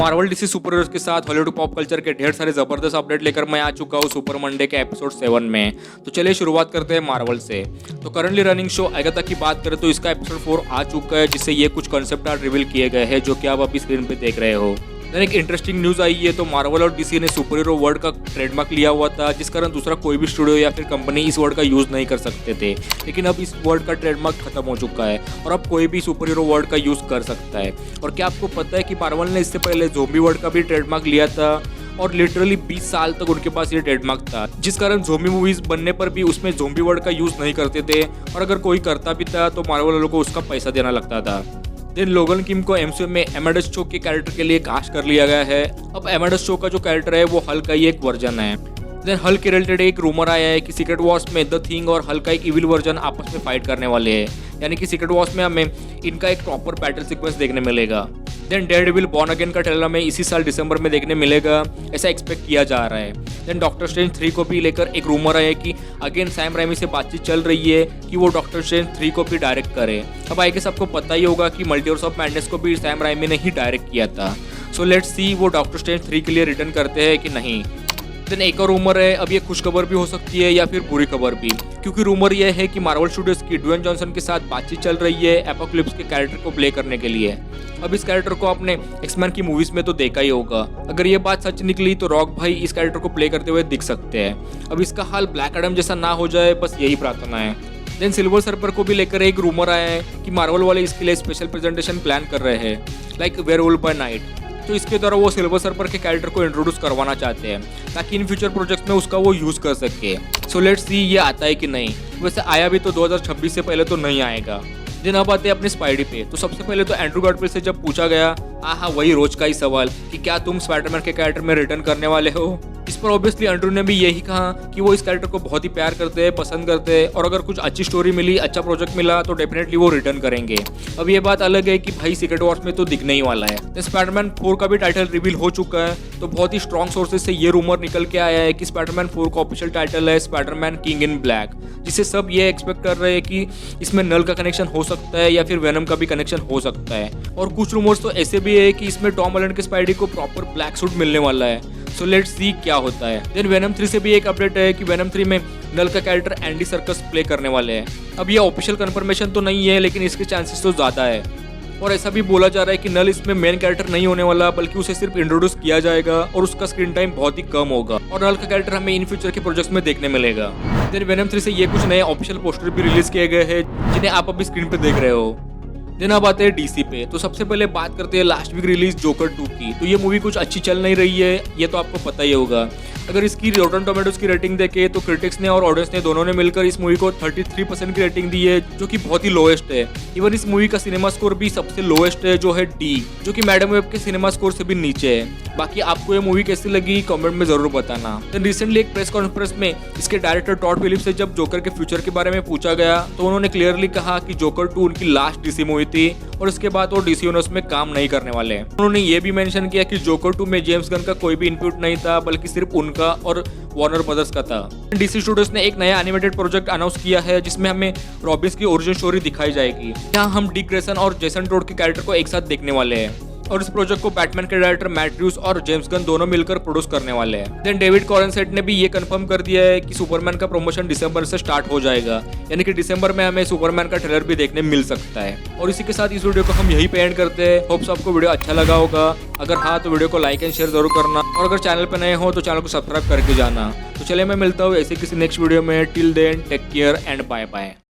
Marvel DC super heroes के साथ Hollywood pop culture के ढेर सारे जबरदस्त अपडेट लेकर मैं आ चुका हूँ सुपर मंडे के एपिसोड 7 में। तो चलिए शुरुआत करते हैं मार्वल से। तो करंटली रनिंग शो अगेथा की बात करें तो इसका एपिसोड 4 आ चुका है, जिससे ये कुछ कॉन्सेप्ट आर्ट रिवील किए गए हैं जो कि आप अभी स्क्रीन पे देख रहे हो। देन एक इंटरेस्टिंग न्यूज आई है, तो मार्वल और डीसी ने सुपर हीरो वर्ड का ट्रेडमार्क लिया हुआ था, जिस कारण दूसरा कोई भी स्टूडियो या फिर कंपनी इस वर्ड का यूज नहीं कर सकते थे। लेकिन अब इस वर्ड का ट्रेडमार्क खत्म हो चुका है और अब कोई भी सुपर हीरो वर्ड का यूज कर सकता है। और क्या आपको पता है कि मार्वल ने इससे पहले ज़ोंबी वर्ड का भी ट्रेडमार्क लिया था और लिटरली 20 साल तक उनके पास ये ट्रेडमार्क था, जिस कारण ज़ोंबी मूवीज बनने पर भी उसमें ज़ोंबी वर्ड का यूज नहीं करते थे और अगर कोई करता भी था तो मार्वल वालों को उसका पैसा देना लगता था। देन लोगन किम को एमसीयू में एमेडस शो के कैरेक्टर के लिए कास्ट कर लिया गया है। अब एमेडस शो का जो कैरेक्टर है वो हल्क का ही एक वर्जन है। देन हल्क के रिलेटेड एक रूमर आया है कि सीक्रेट वॉर्स में द थिंग और हल्क का एक इविल वर्जन आपस में फाइट करने वाले हैं, यानी कि सीक्रेट वॉर्स में हमें इनका एक प्रॉपर बैटल सीक्वेंस देखने मिलेगा। देन डेयरडेविल बॉर्न अगेन का ट्रेलर में इसी साल दिसंबर में देखने मिलेगा, ऐसा एक्सपेक्ट किया जा रहा है। देन डॉक्टर स्ट्रेंज 3 को भी लेकर एक रूमर है कि अगेन सैम राइमी से बातचीत चल रही है कि वो डॉक्टर स्ट्रेंज 3 को भी डायरेक्ट करे। अब आई गेस आपको पता ही होगा कि मल्टीवर्स ऑफ मैडनेस को भी सैम राइमी ने ही डायरेक्ट किया था। सो लेट्स सी वो डॉक्टर स्ट्रेंज 3 के लिए रिटर्न करते हैं कि नहीं। देन एक और रूमर है, अब ये खुश खबर भी हो सकती है या फिर बुरी खबर भी, क्योंकि रूमर यह है कि मार्वल स्टूडियोज की ड्वेन जॉनसन के साथ बातचीत चल रही है एपोकलिप्स के कैरेक्टर को प्ले करने के लिए। अब इस कैरेक्टर को आपने एक्समैन की मूवीज में तो देखा ही होगा। अगर ये बात सच निकली तो रॉक भाई इस कैरेक्टर को प्ले करते हुए दिख सकते हैं। अब इसका हाल ब्लैक एडम जैसा ना हो जाए, बस यही प्रार्थना है। देन सिल्वर सर्फर को भी लेकर एक रूमर आया है कि मार्वल वाले इसके लिए स्पेशल प्रेजेंटेशन प्लान कर रहे हैं, लाइक वेयरवुल्फ बाय नाइट। तो इसके द्वारा वो सिल्वर सर्फर के कैरेक्टर को इंट्रोड्यूस करवाना चाहते हैं ताकि इन फ्यूचर प्रोजेक्ट्स में उसका वो यूज कर सके। सो लेट्स सी ये आता है कि नहीं। वैसे आया भी तो 2026 से पहले तो नहीं आएगा। दिन अब आते हैं अपने स्पाइडी पे। तो सबसे पहले तो एंड्रू गारफील्ड से जब पूछा गया, हाँ वही रोज का ही सवाल कि क्या तुम स्पाइडरमैन के कैरेक्टर में रिटर्न करने वाले हो, इस पर ऑब्वियसली एंड्रू ने भी यही कहा कि वो इस कैरेक्टर को बहुत ही प्यार करते हैं, पसंद करते हैं और अगर कुछ अच्छी स्टोरी मिली, अच्छा प्रोजेक्ट मिला तो डेफिनेटली वो रिटर्न करेंगे। अब ये बात अलग है कि भाई सीक्रेट वॉर्स में तो दिखने ही वाला है। स्पाइडरमैन 4 का भी टाइटल रिवील हो चुका है, तो बहुत ही स्ट्रॉन्ग सोर्सेज से ये रूमर निकल के आया है कि स्पाइडरमैन 4 का ऑफिशियल टाइटल है स्पाइडरमैन किंग इन ब्लैक, जिससे सब ये एक्सपेक्ट कर रहे हैं कि इसमें नल का कनेक्शन हो सकता है या फिर वेनम का भी कनेक्शन हो सकता है। और कुछ रूमर्स तो ऐसे भी है कि इसमें टॉम हॉलैंड के स्पाइडी को प्रॉपर ब्लैक सूट मिलने वाला है। सो लेट्स सी क्या होता है। देन वेनम 3 से भी एक अपडेट है कि वेनम 3 में नल का कैरेक्टर एंडी सर्कस प्ले करने वाले हैं। अब ये ऑफिशियल कंफर्मेशन तो नहीं है, लेकिन इसके चांसेस तो ज़्यादा है। और ऐसा भी बोला जा रहा है कि नल इसमें मेन कैरेक्टर नहीं होने वाला, बल्कि उसे सिर्फ इंट्रोड्यूस किया जाएगा और उसका स्क्रीन टाइम बहुत ही कम होगा और नल का कैरेक्टर हमें इन फ्यूचर के प्रोजेक्ट्स में देखने मिलेगा। देन वेनम 3 से ये कुछ नए ऑफिशियल पोस्टर भी रिलीज किए गए हैं, जिन्हें आप अभी स्क्रीन पे देख रहे हो। दिन अब आते हैं डीसी पे। तो सबसे पहले बात करते हैं लास्ट वीक रिलीज जोकर 2 की। तो ये मूवी कुछ अच्छी चल नहीं रही है, ये तो आपको पता ही होगा। अगर इसकी रॉटन टोमेटोज की रेटिंग देखें तो क्रिटिक्स ने और ऑडियंस ने दोनों ने मिलकर इस मूवी को 33% की रेटिंग दी है, जो कि बहुत ही लोएस्ट है। इवन इस मूवी का सिनेमा स्कोर भी सबसे लोएस्ट है, जो है D, जो कि मैडम वेब के सिनेमा स्कोर से भी नीचे है। बाकी आपको ये मूवी कैसी लगी कमेंट में जरूर बताना। देन रिसेंटली एक प्रेस कॉन्फ्रेंस में इसके डायरेक्टर टॉड फिलिप्स से जब जोकर के फ्यूचर के बारे में पूछा गया तो उन्होंने क्लियरली कहा कि जोकर 2 उनकी लास्ट डीसी मूवी थी और इसके बाद वो डीसी यूनिवर्स में काम नहीं करने वाले। उन्होंने ये भी मेंशन किया कि जोकर 2 में जेम्स गन का कोई भी इनपुट नहीं था, बल्कि सिर्फ उनका और वार्नर ब्रदर्स का था। डीसी स्टूडियोज ने एक नया एनिमेटेड प्रोजेक्ट अनाउंस किया है, जिसमें हमें रॉबिन्स की ओरिजिन स्टोरी दिखाई जाएगी। यहाँ हम डिक ग्रेसन और जेसन टोड के कैरेक्टर को एक साथ देखने वाले हैं और इस प्रोजेक्ट को बैटमैन के डायरेक्टर मैट रिव्स और जेम्स गन दोनों मिलकर प्रोड्यूस करने वाले हैं। देन डेविड कॉरेनसेट ने भी ये कंफर्म कर दिया है कि सुपरमैन का प्रमोशन दिसंबर से स्टार्ट हो जाएगा, यानी कि दिसंबर में हमें सुपरमैन का ट्रेलर भी देखने मिल सकता है। और इसी के साथ इस वीडियो को हम यहीं पे एंड करते हैं। होप्स आपको वीडियो अच्छा लगा होगा। अगर हाँ तो वीडियो को लाइक एंड शेयर जरूर करना और अगर चैनल पे नए हो तो चैनल को सब्सक्राइब करके जाना। तो चलिए मैं मिलता हूँ ऐसे किसी नेक्स्ट वीडियो में। Till then take care and bye bye.